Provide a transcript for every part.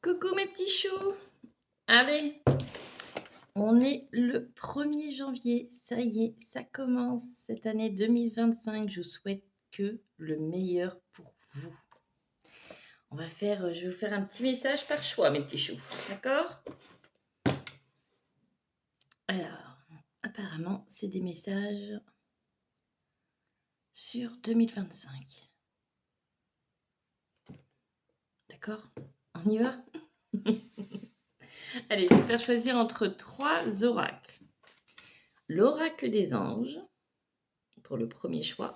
Coucou mes petits choux. Allez, on est le 1er janvier. Ça y est, ça commence cette année 2025. Je vous souhaite que le meilleur pour vous. Je vais vous faire un petit message par choix, mes petits choux. D'accord? Alors, apparemment, c'est des messages sur 2025. D'accord? On y va? Allez, je vais vous faire choisir entre 3 oracles. L'oracle des anges, pour le premier choix.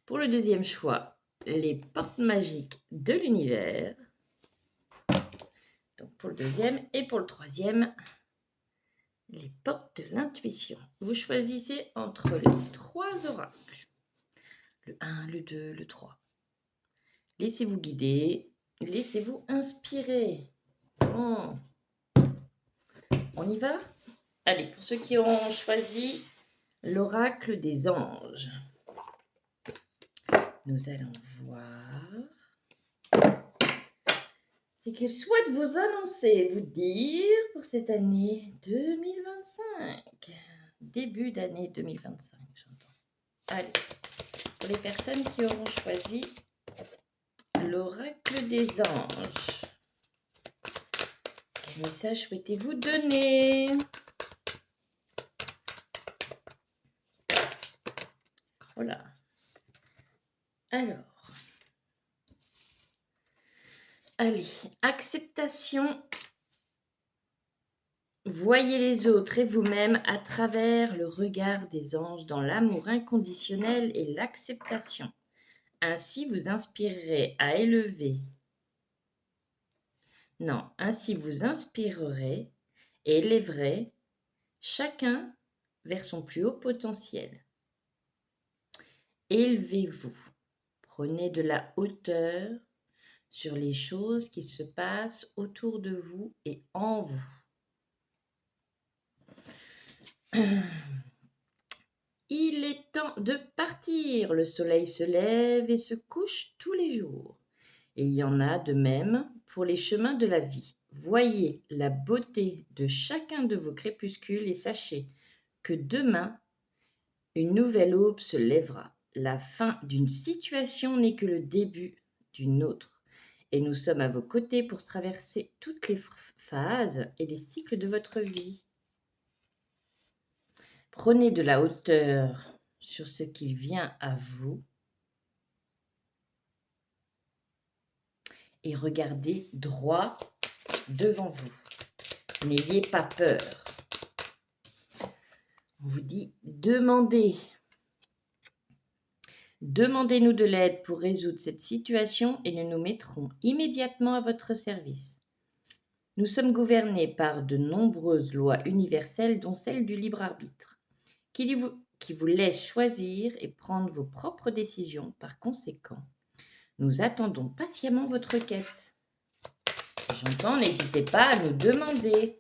Pour le deuxième choix, les portes magiques de l'univers. Donc pour le deuxième et pour le troisième, les portes de l'intuition. Vous choisissez entre les 3 oracles. Le 1, le 2, le 3. Laissez-vous guider, laissez-vous inspirer. Bon. On y va? Allez, pour ceux qui ont choisi l'oracle des anges, nous allons voir ce qu'ils souhaitent vous annoncer, vous dire pour cette année 2025. Début d'année 2025, j'entends. Allez, pour les personnes qui auront choisi l'oracle des anges, quel message souhaitez-vous donner? Voilà. Alors, allez, acceptation. Voyez les autres et vous-même à travers le regard des anges dans l'amour inconditionnel et l'acceptation. Ainsi vous inspirerez à élever. Non, ainsi vous inspirerez et élèverez chacun vers son plus haut potentiel. Élevez-vous. Prenez de la hauteur sur les choses qui se passent autour de vous et en vous. Il est temps de partir. Le soleil se lève et se couche tous les jours. Et il y en a de même pour les chemins de la vie. Voyez la beauté de chacun de vos crépuscules et sachez que demain, une nouvelle aube se lèvera. La fin d'une situation n'est que le début d'une autre. Et nous sommes à vos côtés pour traverser toutes les phases et les cycles de votre vie. Prenez de la hauteur sur ce qui vient à vous et regardez droit devant vous. N'ayez pas peur. On vous dit demandez. Demandez-nous de l'aide pour résoudre cette situation et nous nous mettrons immédiatement à votre service. Nous sommes gouvernés par de nombreuses lois universelles, dont celle du libre arbitre, qui vous laisse choisir et prendre vos propres décisions. Par conséquent, nous attendons patiemment votre quête. J'entends, n'hésitez pas à nous demander.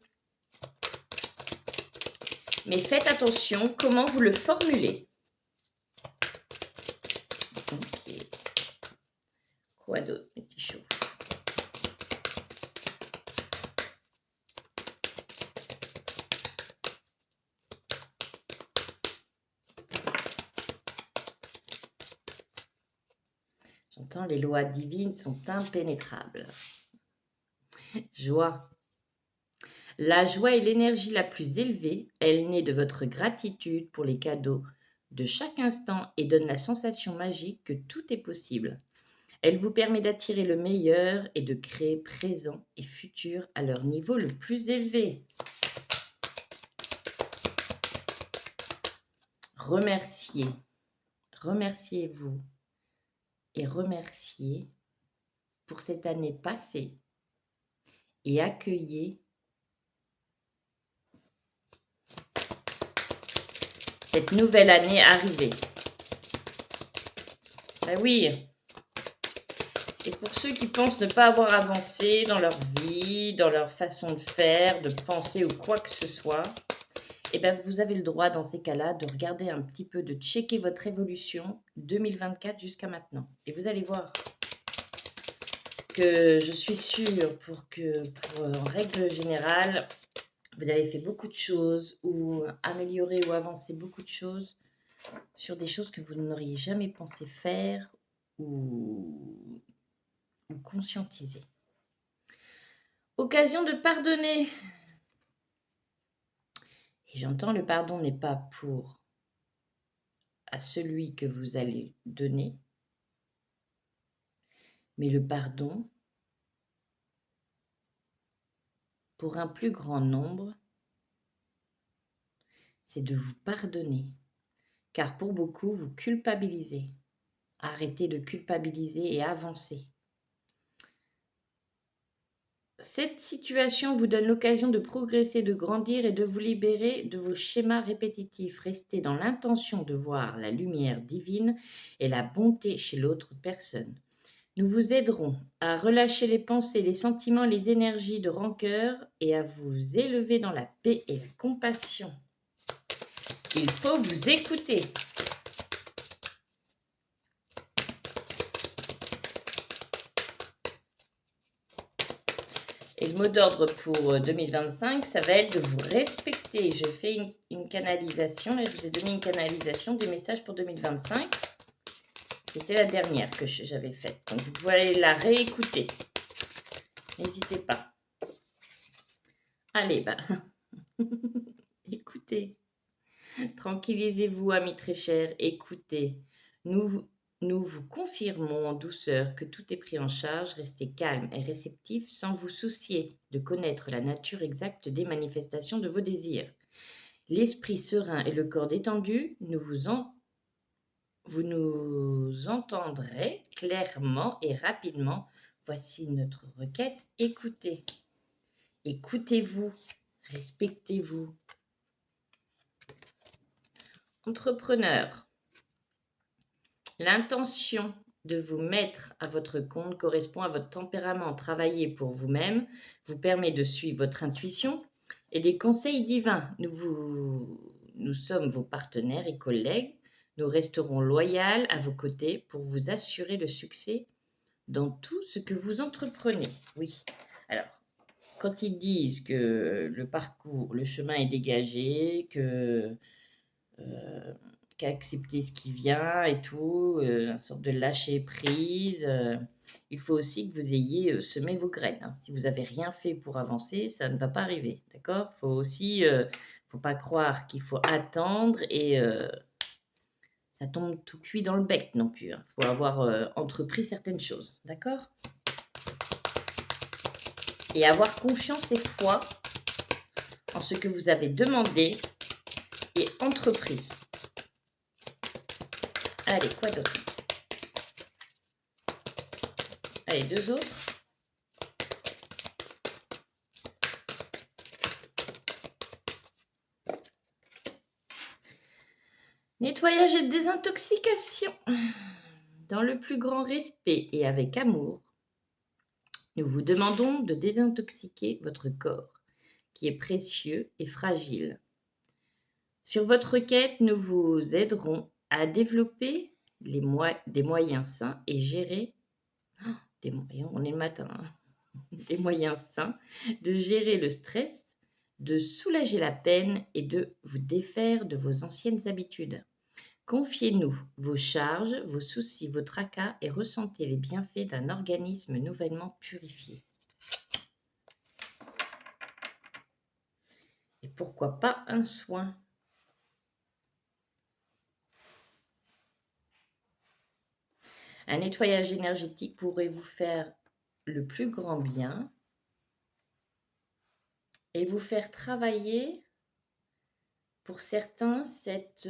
Mais faites attention comment vous le formulez. Ok. Quoi d'autre, mes petits choux? J'entends, les lois divines sont impénétrables. Joie. La joie est l'énergie la plus élevée. Elle naît de votre gratitude pour les cadeaux de chaque instant et donne la sensation magique que tout est possible. Elle vous permet d'attirer le meilleur et de créer présent et futur à leur niveau le plus élevé. Remerciez. Remerciez-vous et remerciez pour cette année passée et accueillez cette nouvelle année arrivée. Ben oui. Et pour ceux qui pensent ne pas avoir avancé dans leur vie, dans leur façon de faire, de penser ou quoi que ce soit, eh ben vous avez le droit dans ces cas-là de regarder un petit peu, de checker votre évolution 2024 jusqu'à maintenant. Et vous allez voir, que je suis sûre en règle générale, vous avez fait beaucoup de choses ou amélioré ou avancé beaucoup de choses sur des choses que vous n'auriez jamais pensé faire ou conscientiser. Occasion de pardonner. Et j'entends, le pardon n'est pas pour à celui que vous allez donner, mais le pardon pour un plus grand nombre, c'est de vous pardonner. Car pour beaucoup, vous culpabilisez. Arrêtez de culpabiliser et avancez. Cette situation vous donne l'occasion de progresser, de grandir et de vous libérer de vos schémas répétitifs. Restez dans l'intention de voir la lumière divine et la bonté chez l'autre personne. Nous vous aiderons à relâcher les pensées, les sentiments, les énergies de rancœur et à vous élever dans la paix et la compassion. Il faut vous écouter. Et le mot d'ordre pour 2025, ça va être de vous respecter. Je fais une canalisation. Là, je vous ai donné une canalisation des messages pour 2025. C'était la dernière que j'avais faite. Donc, vous pouvez aller la réécouter. N'hésitez pas. Allez, écoutez. Tranquillisez-vous, amis très chers. Écoutez. Nous vous confirmons en douceur que tout est pris en charge. Restez calme et réceptif sans vous soucier de connaître la nature exacte des manifestations de vos désirs. L'esprit serein et le corps détendu, vous nous entendrez clairement et rapidement. Voici notre requête. Écoutez. Écoutez-vous. Respectez-vous. Entrepreneur. L'intention de vous mettre à votre compte correspond à votre tempérament. Travailler pour vous-même vous permet de suivre votre intuition et les conseils divins. Nous sommes vos partenaires et collègues. Nous resterons loyaux à vos côtés pour vous assurer le succès dans tout ce que vous entreprenez. Oui. Alors, quand ils disent que le chemin est dégagé, qu'accepter ce qui vient et tout, une sorte de lâcher prise. Il faut aussi que vous ayez semé vos graines. Hein. Si vous n'avez rien fait pour avancer, ça ne va pas arriver. D'accord ? Faut aussi, faut pas croire qu'il faut attendre et ça tombe tout cuit dans le bec non plus. Hein. Faut avoir entrepris certaines choses. D'accord ? Et avoir confiance et foi en ce que vous avez demandé et entrepris. Allez, quoi d'autre ? Allez, deux autres. Nettoyage et désintoxication. Dans le plus grand respect et avec amour, nous vous demandons de désintoxiquer votre corps, qui est précieux et fragile. Sur votre requête, nous vous aiderons à développer des moyens sains et gérer on est le matin, hein, des moyens sains de gérer le stress, de soulager la peine et de vous défaire de vos anciennes habitudes. Confiez-nous vos charges, vos soucis, vos tracas et ressentez les bienfaits d'un organisme nouvellement purifié. Et pourquoi pas un soin ? Un nettoyage énergétique pourrait vous faire le plus grand bien et vous faire travailler, pour certains, cette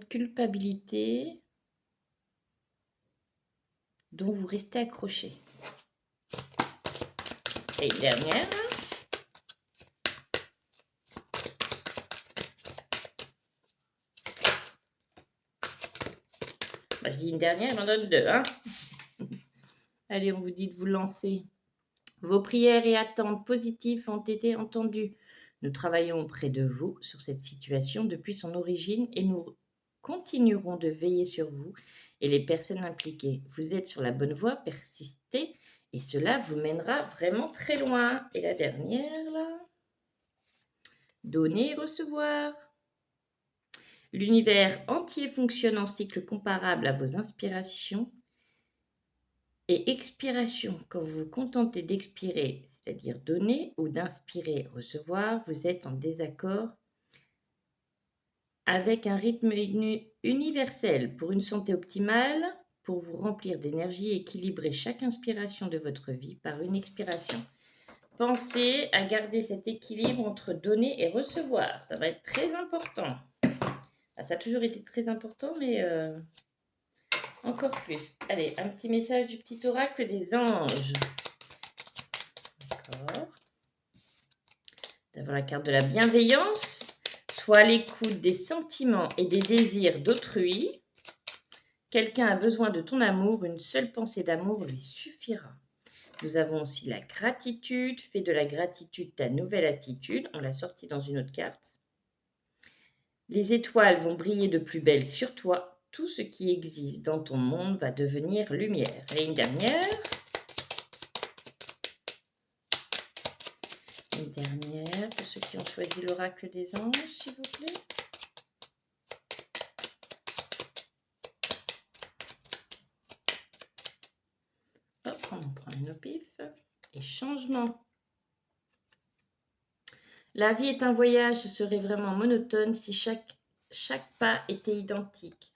culpabilité dont vous restez accroché. Et une dernière. Je dis une dernière, il m'en donne deux. Hein. Allez, on vous dit de vous lancer. Vos prières et attentes positives ont été entendues. Nous travaillons auprès de vous sur cette situation depuis son origine et nous continuerons de veiller sur vous et les personnes impliquées. Vous êtes sur la bonne voie, persistez et cela vous mènera vraiment très loin. Et la dernière, là, donner et recevoir. L'univers entier fonctionne en cycle comparable à vos inspirations et expirations. Quand vous vous contentez d'expirer, c'est-à-dire donner, ou d'inspirer, recevoir, vous êtes en désaccord avec un rythme universel. Pour une santé optimale, pour vous remplir d'énergie, équilibrez chaque inspiration de votre vie par une expiration. Pensez à garder cet équilibre entre donner et recevoir. Ça va être très important. Ça a toujours été très important, mais encore plus. Allez, un petit message du petit oracle des anges. D'accord. D'avoir la carte de la bienveillance. Sois à l'écoute des sentiments et des désirs d'autrui. Quelqu'un a besoin de ton amour, une seule pensée d'amour lui suffira. Nous avons aussi la gratitude. Fais de la gratitude ta nouvelle attitude. On l'a sorti dans une autre carte. Les étoiles vont briller de plus belle sur toi. Tout ce qui existe dans ton monde va devenir lumière. Et une dernière. Une dernière pour ceux qui ont choisi l'oracle des anges, s'il vous plaît. Hop, on en prend une au pif. Et changement. La vie est un voyage, ce serait vraiment monotone si chaque pas était identique.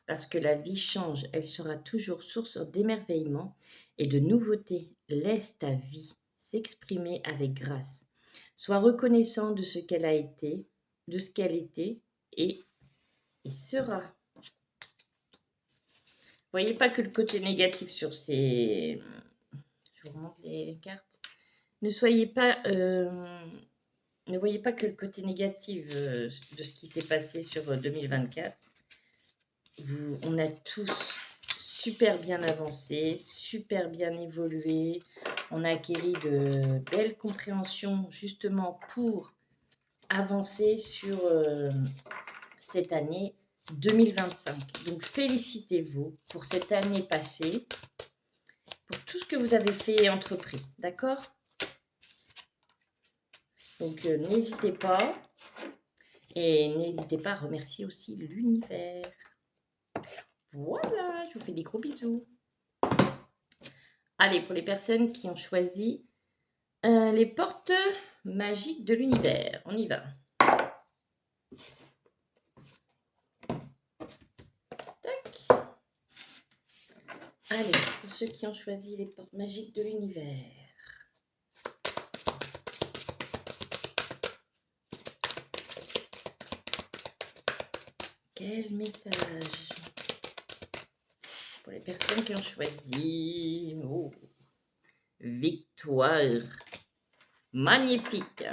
Parce que la vie change, elle sera toujours source d'émerveillement et de nouveautés. Laisse ta vie s'exprimer avec grâce. Sois reconnaissant de ce qu'elle a été, de ce qu'elle était et sera. Voyez pas que le côté négatif sur ces... Je vous remonte les cartes. Ne soyez pas... ne voyez pas que le côté négatif de ce qui s'est passé sur 2024. On a tous super bien avancé, super bien évolué. On a acquis de belles compréhensions justement pour avancer sur cette année 2025. Donc félicitez-vous pour cette année passée, pour tout ce que vous avez fait et entrepris. D'accord ? Donc n'hésitez pas. Et n'hésitez pas à remercier aussi l'univers. Voilà, je vous fais des gros bisous. Allez, pour les personnes qui ont choisi les portes magiques de l'univers, on y va. Tac. Allez, pour ceux qui ont choisi les portes magiques de l'univers. Quel message pour les personnes qui ont choisi victoire. Magnifique.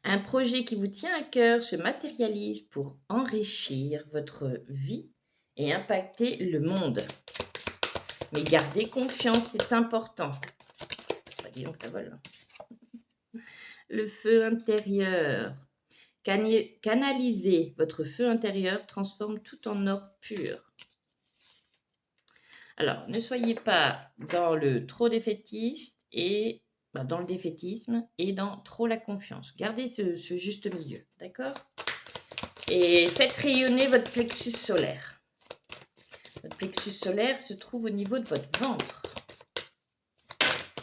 Un projet qui vous tient à cœur se matérialise pour enrichir votre vie et impacter le monde. Mais gardez confiance, c'est important. Bah, dis donc, ça vole. Le feu intérieur. Canalisez votre feu intérieur, transforme tout en or pur. Alors, ne soyez pas dans le trop défaitiste et dans le défaitisme et dans trop la confiance. Gardez ce juste milieu, d'accord? Et faites rayonner votre plexus solaire. Votre plexus solaire se trouve au niveau de votre ventre.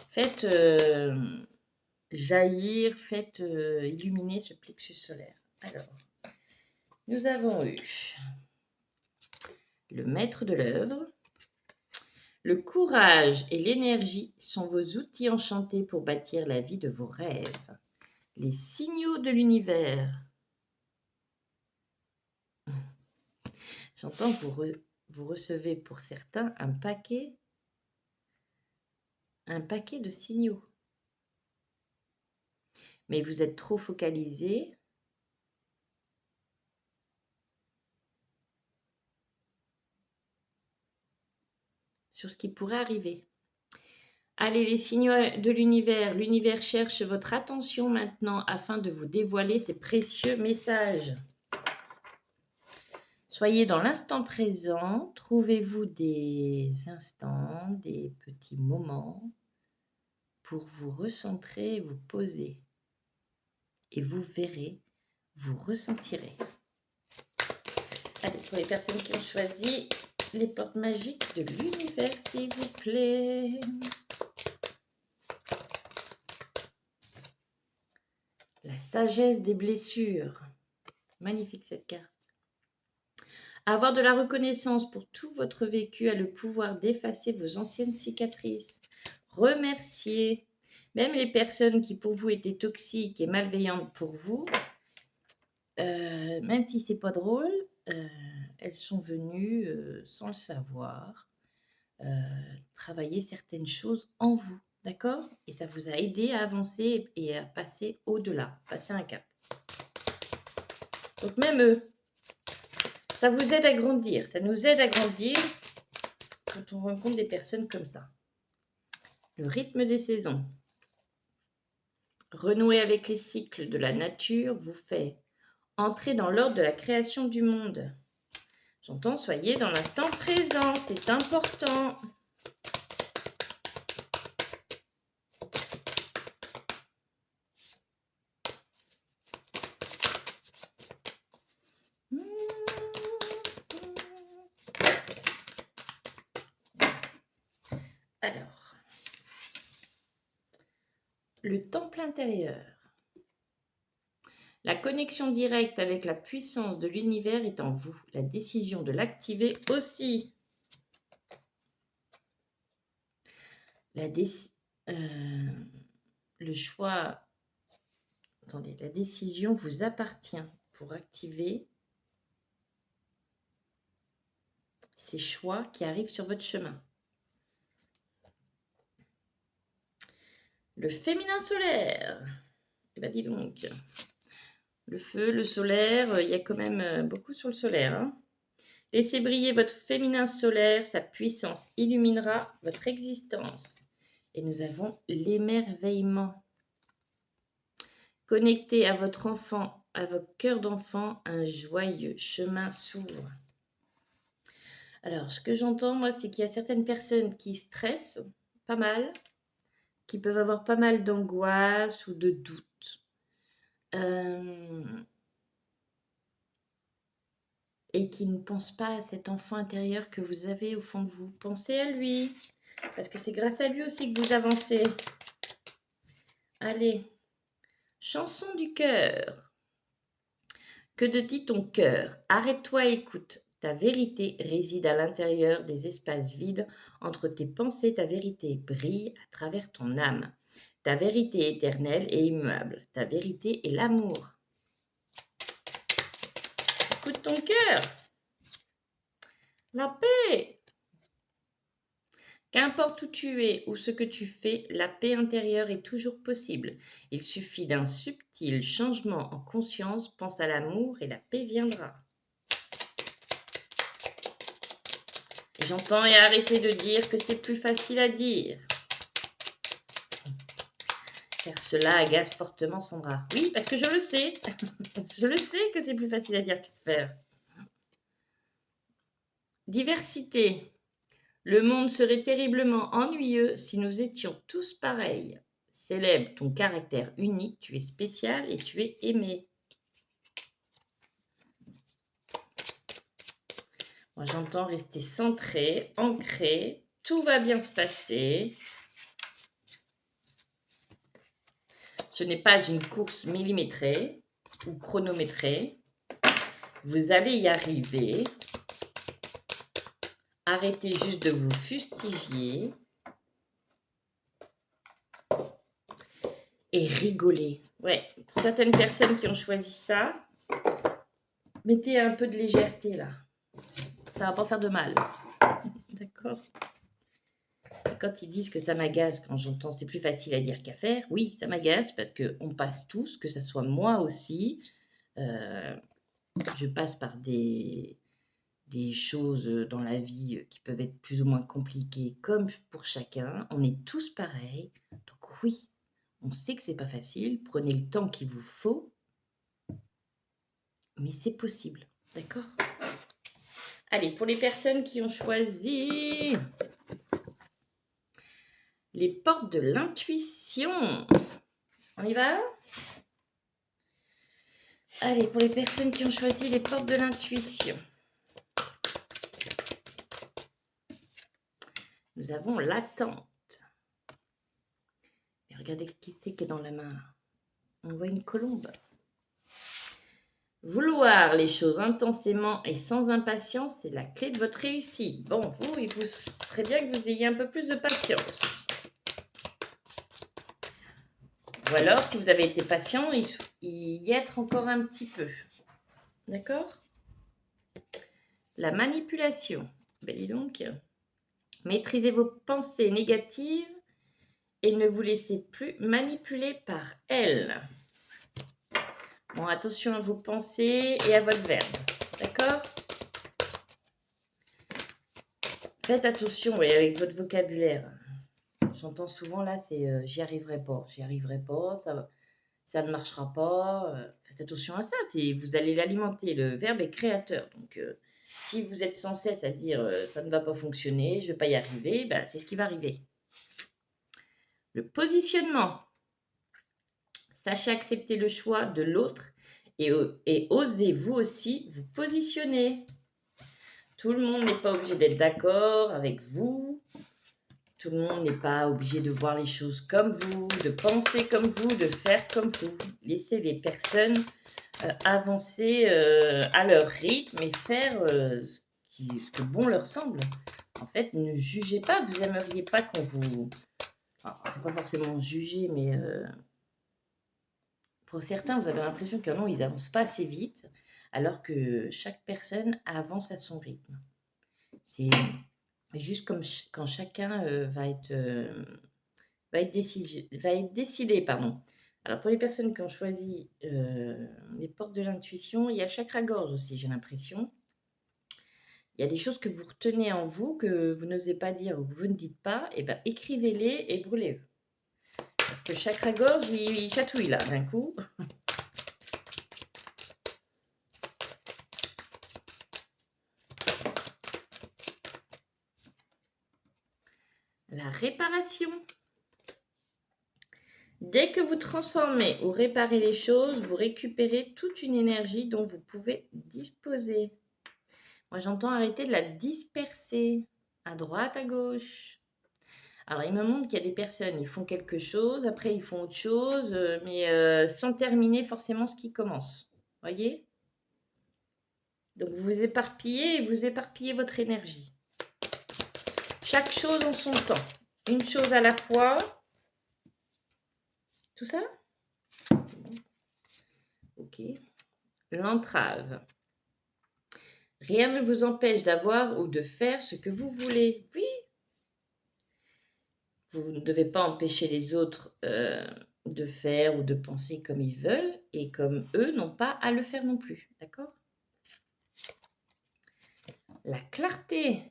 Faites jaillir, faites illuminer ce plexus solaire. Alors, nous avons eu le maître de l'œuvre. Le courage et l'énergie sont vos outils enchantés pour bâtir la vie de vos rêves. Les signaux de l'univers. J'entends que vous recevez pour certains un paquet de signaux. Mais vous êtes trop focalisé. Sur ce qui pourrait arriver. Allez, les signaux de l'univers. L'univers cherche votre attention maintenant afin de vous dévoiler ces précieux messages. Soyez dans l'instant présent, trouvez-vous des instants, des petits moments pour vous recentrer et vous poser. Et vous verrez, vous ressentirez. Allez, pour les personnes qui ont choisi les portes magiques de l'univers, s'il vous plaît. La sagesse des blessures. Magnifique cette carte. Avoir de la reconnaissance pour tout votre vécu a le pouvoir d'effacer vos anciennes cicatrices. Remercier même les personnes qui pour vous étaient toxiques et malveillantes pour vous, même si c'est pas drôle, elles sont venues sans le savoir travailler certaines choses en vous, d'accord? Et ça vous a aidé à avancer et à passer au-delà, passer un cap. Donc même eux, ça vous aide à grandir, ça nous aide à grandir quand on rencontre des personnes comme ça. Le rythme des saisons. Renouer avec les cycles de la nature vous fait entrer dans l'ordre de la création du monde. J'entends, soyez dans l'instant présent, c'est important. Alors, le temple intérieur. La connexion directe avec la puissance de l'univers est en vous. La décision de l'activer aussi. Le choix, attendez, la décision vous appartient pour activer ces choix qui arrivent sur votre chemin. Le féminin solaire. Eh bien, dis donc. Le feu, le solaire, il y a quand même beaucoup sur le solaire. Hein. Laissez briller votre féminin solaire, sa puissance illuminera votre existence. Et nous avons l'émerveillement. Connecté à votre enfant, à votre cœur d'enfant, un joyeux chemin s'ouvre. Alors, ce que j'entends, moi, c'est qu'il y a certaines personnes qui stressent pas mal, qui peuvent avoir pas mal d'angoisse ou de doute. Et qui ne pensent pas à cet enfant intérieur que vous avez au fond de vous. Pensez à lui, parce que c'est grâce à lui aussi que vous avancez. Allez, chanson du cœur. Que te dit ton cœur? Arrête-toi et écoute. Ta vérité réside à l'intérieur des espaces vides entre tes pensées. Ta vérité brille à travers ton âme. Ta vérité est éternelle et immuable. Ta vérité est l'amour. Écoute ton cœur. La paix. Qu'importe où tu es ou ce que tu fais, la paix intérieure est toujours possible. Il suffit d'un subtil changement en conscience. Pense à l'amour et la paix viendra. J'entends et arrêtez de dire que c'est plus facile à dire. Car cela agace fortement Sandra. Oui, parce que je le sais. Je le sais que c'est plus facile à dire qu'à faire. Diversité. Le monde serait terriblement ennuyeux si nous étions tous pareils. Célèbre ton caractère unique, tu es spécial et tu es aimé. Moi, j'entends rester centré, ancré, tout va bien se passer. Ce n'est pas une course millimétrée ou chronométrée. Vous allez y arriver. Arrêtez juste de vous fustiger. Et rigoler. Ouais, pour certaines personnes qui ont choisi ça, mettez un peu de légèreté là. Ça va pas faire de mal. D'accord? Quand ils disent que ça m'agace, quand j'entends c'est plus facile à dire qu'à faire, oui, ça m'agace parce qu'on passe tous, que ce soit moi aussi. Je passe par des choses dans la vie qui peuvent être plus ou moins compliquées, comme pour chacun. On est tous pareils. Donc oui, on sait que c'est pas facile. Prenez le temps qu'il vous faut. Mais c'est possible. D'accord? Allez, pour les personnes qui ont choisi les portes de l'intuition, on y va? Allez, pour les personnes qui ont choisi les portes de l'intuition, nous avons l'attente. Mais regardez ce qui c'est qui est dans la main. On voit une colombe. Vouloir les choses intensément et sans impatience, c'est la clé de votre réussite. Bon, vous, il vous serait bien que vous ayez un peu plus de patience. Ou alors, si vous avez été patient, y être encore un petit peu. D'accord? La manipulation. Ben dis donc, maîtrisez vos pensées négatives et ne vous laissez plus manipuler par elles. Bon, attention à vos pensées et à votre verbe. D'accord? Faites attention avec votre vocabulaire. J'entends souvent là, c'est j'y arriverai pas, ça ne marchera pas. Faites attention à ça, vous allez l'alimenter. Le verbe est créateur. Donc, si vous êtes sans cesse à dire ça ne va pas fonctionner, je ne vais pas y arriver, ben, c'est ce qui va arriver. Le positionnement. Sachez accepter le choix de l'autre et osez vous aussi vous positionner. Tout le monde n'est pas obligé d'être d'accord avec vous. Tout le monde n'est pas obligé de voir les choses comme vous, de penser comme vous, de faire comme vous. Laissez les personnes avancer à leur rythme et faire ce que bon leur semble. En fait, ne jugez pas. Vous n'aimeriez pas qu'on vous... Enfin, c'est pas forcément juger, mais pour certains, vous avez l'impression que non, ils n'avancent pas assez vite, alors que chaque personne avance à son rythme. C'est juste comme quand chacun va être décidé. Pardon. Alors, pour les personnes qui ont choisi les portes de l'intuition, il y a le chakra-gorge aussi, j'ai l'impression. Il y a des choses que vous retenez en vous, que vous n'osez pas dire ou que vous ne dites pas, et ben écrivez-les et brûlez-les. Parce que chakra-gorge, il chatouille là, d'un coup. La réparation. Dès que vous transformez ou réparez les choses, vous récupérez toute une énergie dont vous pouvez disposer. Moi, j'entends arrêter de la disperser à droite, à gauche. Alors, il me montre qu'il y a des personnes, ils font quelque chose, après ils font autre chose, mais sans terminer forcément ce qui commence. Voyez? Donc, vous vous éparpillez et vous éparpillez votre énergie. Chaque chose en son temps. Une chose à la fois. Tout ça? Ok. L'entrave. Rien ne vous empêche d'avoir ou de faire ce que vous voulez. Oui. Vous ne devez pas empêcher les autres de faire ou de penser comme ils veulent et comme eux n'ont pas à le faire non plus. D'accord? La clarté.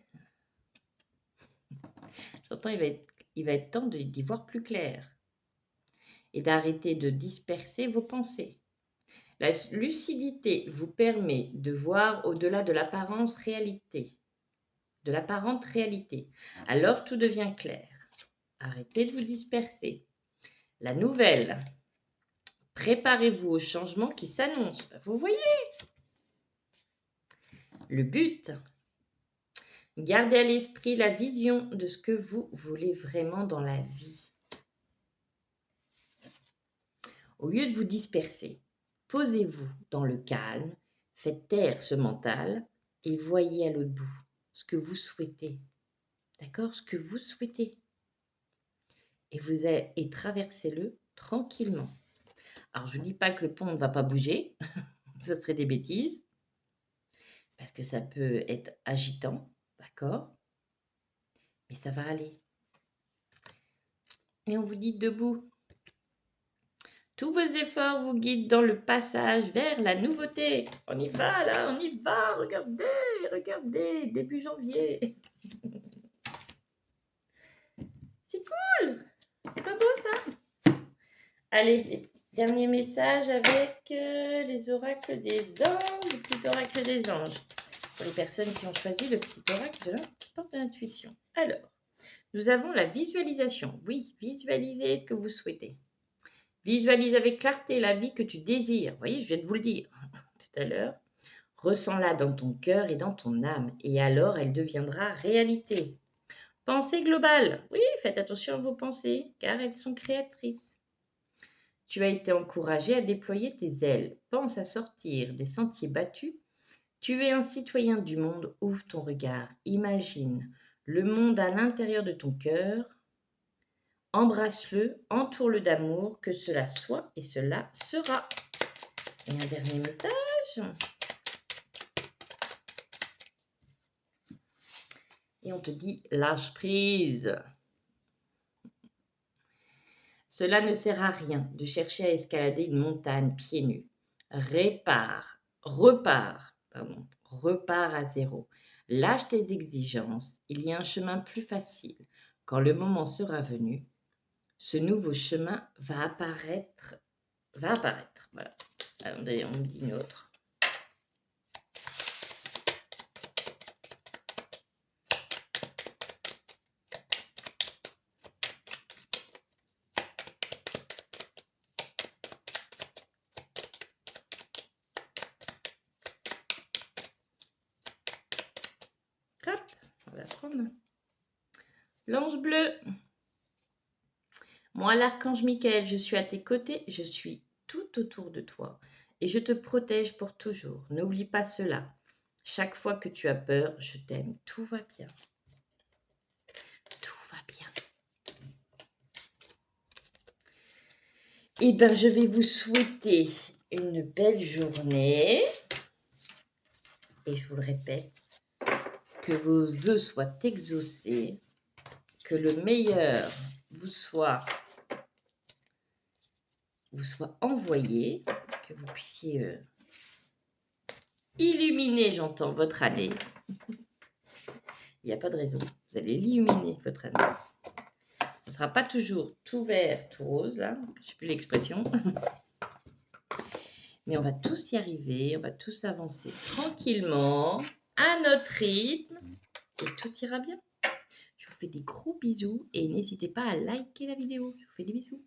J'entends, il va être temps d'y voir plus clair et d'arrêter de disperser vos pensées. La lucidité vous permet de voir au-delà de l'apparente réalité. Alors tout devient clair. Arrêtez de vous disperser. La nouvelle. Préparez-vous au changement qui s'annonce. Vous voyez? Le but. Gardez à l'esprit la vision de ce que vous voulez vraiment dans la vie. Au lieu de vous disperser, posez-vous dans le calme, faites taire ce mental et voyez à l'autre bout ce que vous souhaitez. D'accord? Ce que vous souhaitez. Et traversez-le tranquillement. Alors, je ne dis pas que le pont ne va pas bouger, ce serait des bêtises, parce que ça peut être agitant, d'accord? Mais ça va aller. Et on vous dit debout. Tous vos efforts vous guident dans le passage vers la nouveauté. On y va là, on y va, regardez, début janvier. C'est cool, c'est pas beau ça? Allez, les derniers messages avec les oracles des anges, les petits oracles des anges. pour les personnes qui ont choisi le petit oracle de la porte de l'intuition. Alors, nous avons la visualisation. Oui, visualisez ce que vous souhaitez. Visualise avec clarté la vie que tu désires. Vous voyez, je viens de vous le dire tout à l'heure. Ressens-la dans ton cœur et dans ton âme, et alors elle deviendra réalité. Pensée globale. Oui, faites attention à vos pensées, car elles sont créatrices. Tu as été encouragé à déployer tes ailes. Pense à sortir des sentiers battus. Tu es un citoyen du monde. Ouvre ton regard. Imagine le monde à l'intérieur de ton cœur. Embrasse-le, entoure-le d'amour, que cela soit et cela sera. Et un dernier message. Et on te dit lâche prise. Cela ne sert à rien de chercher à escalader une montagne pieds nus. Repars à zéro. Lâche tes exigences, il y a un chemin plus facile. Quand le moment sera venu, ce nouveau chemin va apparaître. Voilà. Attendez, on me dit une autre. Hop, on va prendre l'ange bleu. Moi, l'archange Michael, je suis à tes côtés, je suis tout autour de toi et je te protège pour toujours. N'oublie pas cela. Chaque fois que tu as peur, je t'aime. Tout va bien. Tout va bien. Eh bien, je vais vous souhaiter une belle journée. Et je vous le répète, que vos vœux soient exaucés, que le meilleur vous soit envoyé, que vous puissiez illuminer, j'entends, votre année. Il n'y a pas de raison. Vous allez l'illuminer, votre année. Ce ne sera pas toujours tout vert, tout rose, là. Je ne sais plus l'expression. Mais on va tous y arriver. On va tous avancer tranquillement, à notre rythme. Et tout ira bien. Je vous fais des gros bisous. Et n'hésitez pas à liker la vidéo. Je vous fais des bisous.